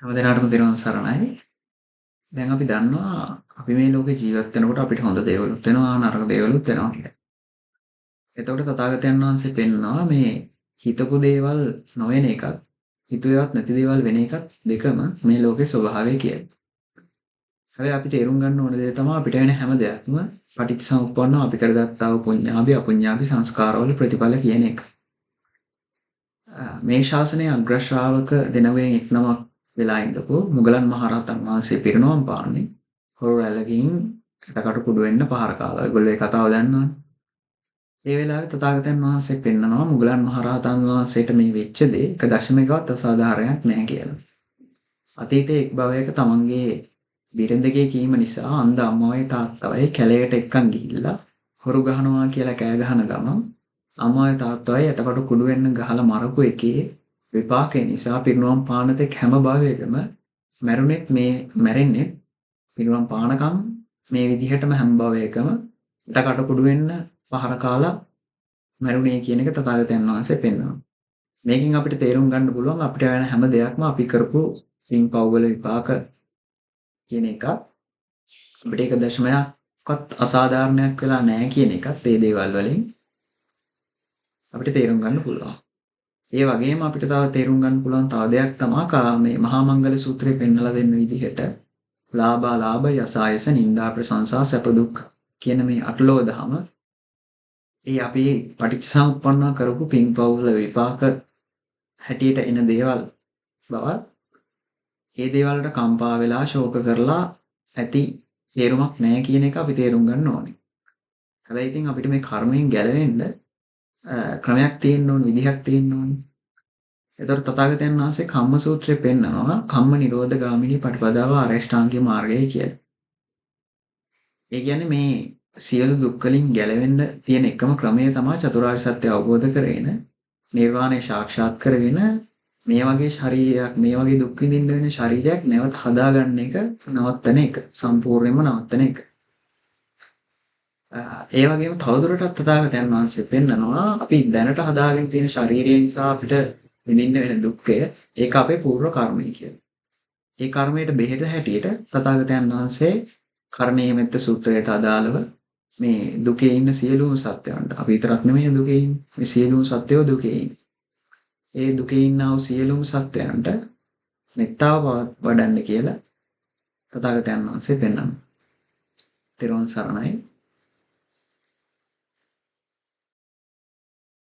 හැමදෙනාටම තෙරුවන් සරණයි. දැන් අපි දන්නවා අපි මේ ලෝකේ ජීවත් වෙනකොට අපිට හොඳ දේවලුත් වෙනවා නරක දේවලුත් වෙනවා කියලා. එතකොට තථාගතයන් වහන්සේ පෙන්වනවා මේ හිතපු දේවල් නොවන එකත් හිතුවේවත් නැති දේවල් වෙන එකත් දෙකම මේ ලෝකේ ස්වභාවය කියලා. හැබැයි අපි තේරුම් ගන්න ඕන දේ තමයි අපිට වෙන හැම දෙයක්ම පටිච්චසමුප්පන්නව අපි කරගත්තා වූ පුඤ්ඤාභි අපුඤ්ඤාභි සංස්කාරවල ප්‍රතිඵල කියන එක. මේ ශාසනයේ අග්‍ර ශ්‍රාවක දෙනවෙන් එක් නමක් වෙලා ඉඳපු මුගලන් මහරහතන් වහන්සේ පිරිනොම් පාන්නේ හොරු රැළකින් කටකට කුඩු වෙන්න පහර කාලා. ඒගොල්ලෝ ඒ කතාව දන්නවනේ. ඒ වෙලාවේ තථාගතයන් වහන්සේ පෙන්නනවා මුගලන් මහරහතන් වහන්සේට මේ වෙච්ච දේ එක දශමිකවත් අසාධාරණයක් නැහැ කියලා. අතීතයේ එක් භවයක තමන්ගේ බිරිඳගේ කීම නිසා අන්ධ අම්මවයි තාත්තවයි කැලයට එක්කන් ගිහිල්ලා හොරු ගහනවා කියලා කෑ ගහන ගමන් අම්මයි තාත්තයි යටකට කුඩු වෙන්න ගහලා මරපු එකේ විපාකේ නිසා පිරිනුවම් පාන තෙක් හැම භවයකම මැරෙන්නේ පිරිනුවම් පානකම් මේ විදිහටම හැම භවයකම යටකට කුඩු වෙන්න පහර කාලා මැරුණේ කියන එක තථාගතයන් වහන්සේ පෙන්වනවා. මේකෙන් අපිට තේරුම් ගන්න පුළුවන් අපිට වෙන හැම දෙයක්ම අපි කරපු පින් පව් වල විපාක කියන එක අපිට එක දශමයක්වත් අසාධාරණයක් වෙලා නැහැ කියන එකත් මේ දේවල් වලින් අපිට තේරුම් ගන්න පුළුවන්. ඒ වගේම අපිට තව තේරුම් ගන්න පුළුවන් තව දෙයක් තමයි මේ මහා මංගල සූත්‍රයේ පෙන්වලා දෙන්න විදිහට ලාභා ලාභ යසායස නිന്ദා ප්‍රශංසා සැප දුක් කියන මේ අටලෝ දහම ඒ අපි පටිච්චසමුප්පන්නව කරපු පින්පව් වල විපාක හැටියට එන දේවල් බව ඒ දේවල් වලට කම්පා වෙලා ශෝක කරලා ඇති තේරුමක් නැහැ කියන එක අපි තේරුම් ගන්න ඕනේ. හැබැයි ඉතින් අපිට මේ කර්මයෙන් ගැලවෙන්න ක්‍රමයක් තියෙන්න ඕන විදිහක් තියෙන්න ඕනේ. ඒතර තථාගතයන් වහන්සේ කම්ම සූත්‍රයේ පෙන්නනවා කම්ම නිරෝධ ගාමිනී පටිපදාව ආරෂ්ඨාංගික මාර්ගය කියලා. ඒ කියන්නේ මේ සියලු දුක් වලින් ගැලවෙන්න තියෙන එකම ක්‍රමය තමයි චතුරාර්ය සත්‍ය අවබෝධ කරගෙන නිර්වාණය සාක්ෂාත් කරගෙන මේ වගේ ශරීරයක් මේ වගේ දුක් විඳින්න වෙන ශරීරයක් නැවත හදාගන්න එක නවත්තන එක සම්පූර්ණයෙන්ම නවත්තන එක. ඒ වගේම තවදුරටත් තථාගතයන් වහන්සේ පෙන්නනවා අපි දැනට හදාගෙන තියෙන ශාරීරිය නිසා අපිට විඳින්න වෙන දුක්ඛය ඒක අපේ පූර්ව කර්මය කියලා. ඒ කර්මයට බෙහෙත හැටියට තථාගතයන් වහන්සේ කර්ණීය මෙත්ත සූත්‍රයට අදාළව මේ දුකේ ඉන්න සියලුම සත්‍යයන්ට අපි විතරක් නෙමෙයි දුකේ ඉන්නේ. මේ සියලුම සත්‍යෝ දුකේ ඉන්නේ. ඒ දුකේ ඉන්නා වූ සියලුම සත්‍යයන්ට මෙත්තාව වඩන්න කියලා තථාගතයන් වහන්සේ පෙන්වනවා. ත්‍රිවන් සරණයි.